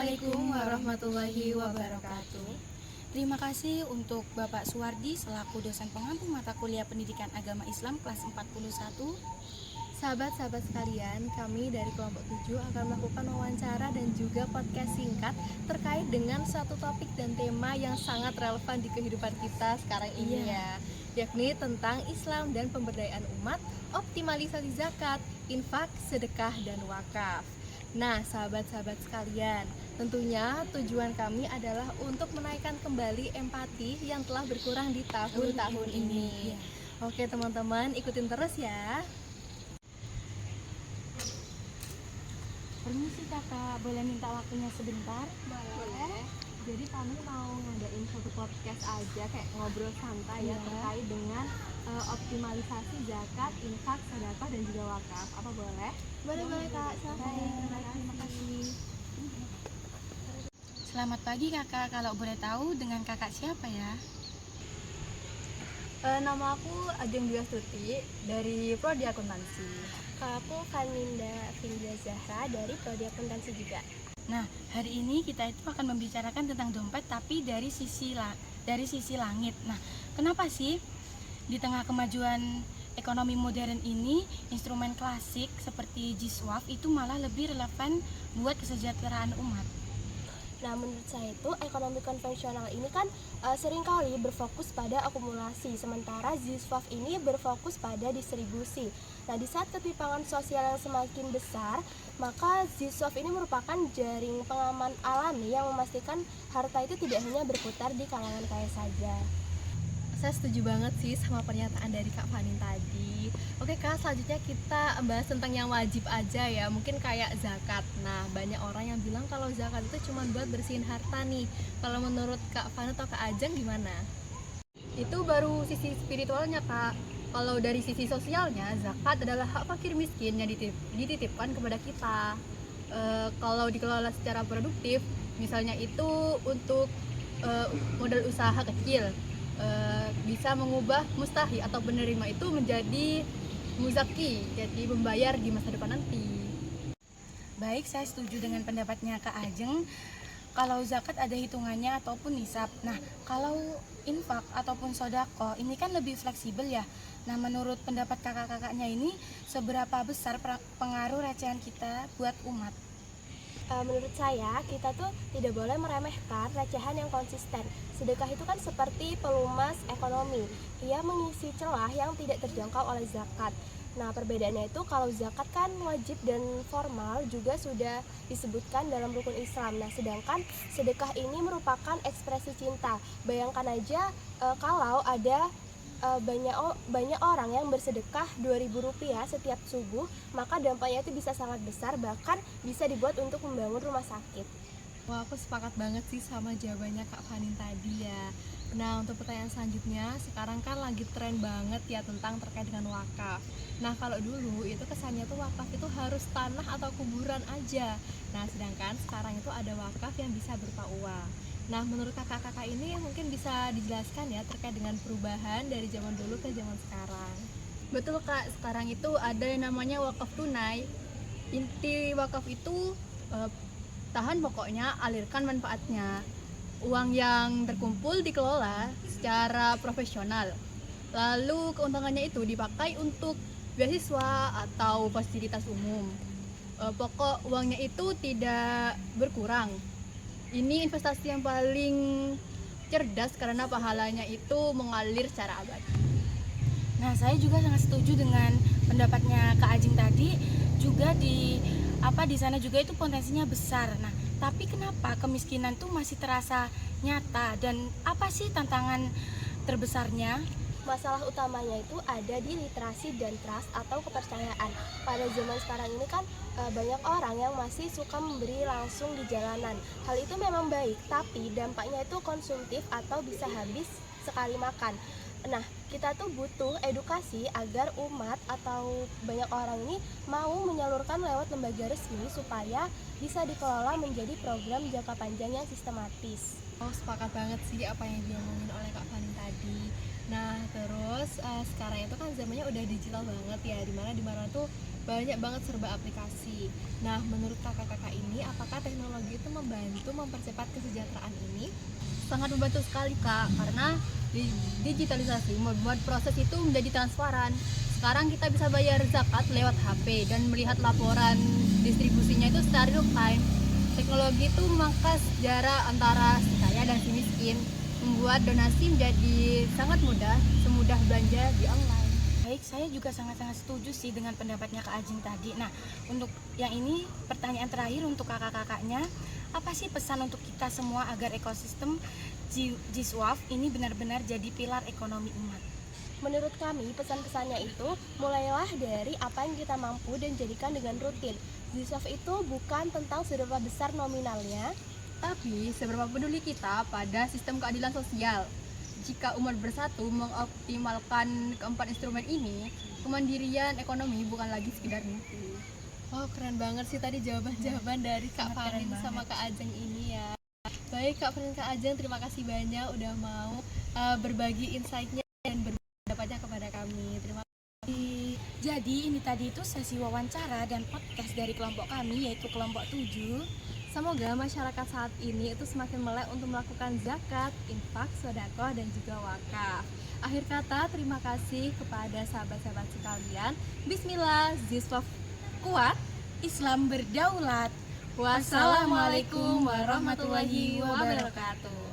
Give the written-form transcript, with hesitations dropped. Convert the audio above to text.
Assalamualaikum warahmatullahi wabarakatuh. Terima kasih untuk Bapak Suwardi selaku dosen pengampu mata kuliah Pendidikan Agama Islam kelas 41. Sahabat-sahabat sekalian, kami dari kelompok 7 akan melakukan wawancara dan juga podcast singkat terkait dengan satu topik dan tema yang sangat relevan di kehidupan kita sekarang ini ya, yakni tentang Islam dan pemberdayaan umat, optimalisasi zakat, infak, sedekah, dan wakaf. Nah, sahabat-sahabat sekalian, tentunya tujuan kami adalah untuk menaikkan kembali empati yang telah berkurang di tahun-tahun ini. Oke teman-teman, ikutin terus ya. Permisi kakak, boleh minta waktunya sebentar? Boleh. Jadi kami mau ngadain satu podcast aja kayak ngobrol santai ya terkait dengan optimalisasi zakat, infak, sedekah dan juga wakaf. Apa boleh? Boleh Kak. Terima kasih. Selamat pagi kakak, kalau boleh tahu dengan kakak siapa ya? Nama aku Ajeng Dwi Astuti dari Prodi Akuntansi. Aku Kaninda Findra Zahra dari Prodi Akuntansi juga. Nah, hari ini kita itu akan membicarakan tentang dompet tapi dari sisi langit. Nah, kenapa sih di tengah kemajuan ekonomi modern ini instrumen klasik seperti Jiswaf itu malah lebih relevan buat kesejahteraan umat? Nah, menurut saya itu ekonomi konvensional ini kan seringkali berfokus pada akumulasi, sementara Jiswaf ini berfokus pada distribusi. Nah, di saat ketimpangan sosial yang semakin besar, maka Jiswaf ini merupakan jaring pengaman alami yang memastikan harta itu tidak hanya berputar di kalangan kaya saja. Saya setuju banget sih sama pernyataan dari Kak Fanin tadi. Oke Kak, selanjutnya kita bahas tentang yang wajib aja ya, mungkin kayak zakat. Nah, banyak orang yang bilang kalau zakat itu cuma buat bersihin harta nih. Kalau menurut Kak Fanin atau Kak Ajeng gimana? Itu baru sisi spiritualnya Kak. Kalau dari sisi sosialnya, zakat adalah hak fakir miskin yang dititipkan kepada kita. Kalau dikelola secara produktif, misalnya itu untuk modal usaha kecil, bisa mengubah mustahi atau penerima itu menjadi muzaki, jadi membayar di masa depan nanti. Baik, saya setuju dengan pendapatnya Kak Ajeng. Kalau zakat ada hitungannya ataupun nisab. Nah, kalau infak ataupun sodako ini kan lebih fleksibel ya. Nah, menurut pendapat kakak-kakaknya ini seberapa besar pengaruh recehan kita buat umat? Menurut saya, kita tuh tidak boleh meremehkan recehan yang konsisten. Sedekah itu kan seperti pelumas ekonomi. Ia mengisi celah yang tidak terjangkau oleh zakat. Nah, perbedaannya itu kalau zakat kan wajib dan formal juga sudah disebutkan dalam rukun Islam. Nah, sedangkan sedekah ini merupakan ekspresi cinta. Bayangkan aja kalau ada banyak orang yang bersedekah Rp2.000 setiap subuh, maka dampaknya itu bisa sangat besar, bahkan bisa dibuat untuk membangun rumah sakit. Wah, aku sepakat banget sih sama jawabannya Kak Fanin tadi ya. Nah, untuk pertanyaan selanjutnya, sekarang kan lagi tren banget ya tentang terkait dengan wakaf. Nah, kalau dulu itu kesannya tuh wakaf itu harus tanah atau kuburan aja. Nah, sedangkan sekarang itu ada wakaf yang bisa berupa uang. Nah, menurut kakak-kakak ini mungkin bisa dijelaskan ya terkait dengan perubahan dari zaman dulu ke zaman sekarang. Betul Kak, sekarang itu ada yang namanya wakaf tunai. Inti wakaf itu tahan pokoknya, alirkan manfaatnya. Uang yang terkumpul dikelola secara profesional. Lalu keuntungannya itu dipakai untuk beasiswa atau fasilitas umum. Pokok uangnya itu tidak berkurang. Ini investasi yang paling cerdas karena pahalanya itu mengalir secara abadi. Nah, saya juga sangat setuju dengan pendapatnya Kak Ajeng tadi. Juga di sana juga itu potensinya besar. Nah, tapi kenapa kemiskinan tuh masih terasa nyata dan apa sih tantangan terbesarnya? Masalah utamanya itu ada di literasi dan trust atau kepercayaan. Pada zaman sekarang ini kan banyak orang yang masih suka memberi langsung di jalanan. Hal itu memang baik, tapi dampaknya itu konsumtif atau bisa habis sekali makan. Nah, kita tuh butuh edukasi agar umat atau banyak orang ini mau menyalurkan lewat lembaga resmi supaya bisa dikelola menjadi program jangka panjang yang sistematis. Oh, sepakat banget sih apa yang diomongin oleh Kak Fanin tadi. Nah, terus sekarang itu kan zamannya udah digital banget ya, dimana tuh banyak banget serba aplikasi. Nah, menurut kakak-kakak ini, apakah teknologi itu membantu mempercepat kesejahteraan ini? Sangat membantu sekali Kak, karena digitalisasi membuat proses itu menjadi transparan. Sekarang kita bisa bayar zakat lewat HP dan melihat laporan distribusinya itu secara real time. Teknologi itu memangkas jarak antara si kaya dan si miskin, membuat donasi menjadi sangat mudah, semudah belanja di online. Baik, saya juga sangat-sangat setuju sih dengan pendapatnya Kak Ajeng tadi. Nah, untuk yang ini pertanyaan terakhir untuk kakak-kakaknya, apa sih pesan untuk kita semua agar ekosistem Jiswaf ini benar-benar jadi pilar ekonomi umat? Menurut kami, pesan-pesannya itu mulailah dari apa yang kita mampu dan jadikan dengan rutin. Jiswaf itu bukan tentang seberapa besar nominalnya, Tapi seberapa peduli kita pada sistem keadilan sosial? Jika umat bersatu mengoptimalkan keempat instrumen ini, kemandirian ekonomi bukan lagi sekedar mimpi. Oh, keren banget sih tadi jawaban-jawaban dari Kak Sangat keren Farin sama banget. Kak Ajeng ini ya. Baik Kak Farin, Kak Ajeng, terima kasih banyak udah mau berbagi insight-nya dan berbagi pendapatnya kepada kami. Terima Jadi ini tadi itu sesi wawancara dan podcast dari kelompok kami, yaitu kelompok 7. Semoga masyarakat saat ini itu semakin melek untuk melakukan zakat, infak, sedekah, dan juga wakaf. Akhir kata, terima kasih kepada sahabat-sahabat sekalian. Bismillah, Jiswaf kuat. Islam berdaulat. Wassalamualaikum warahmatullahi wabarakatuh.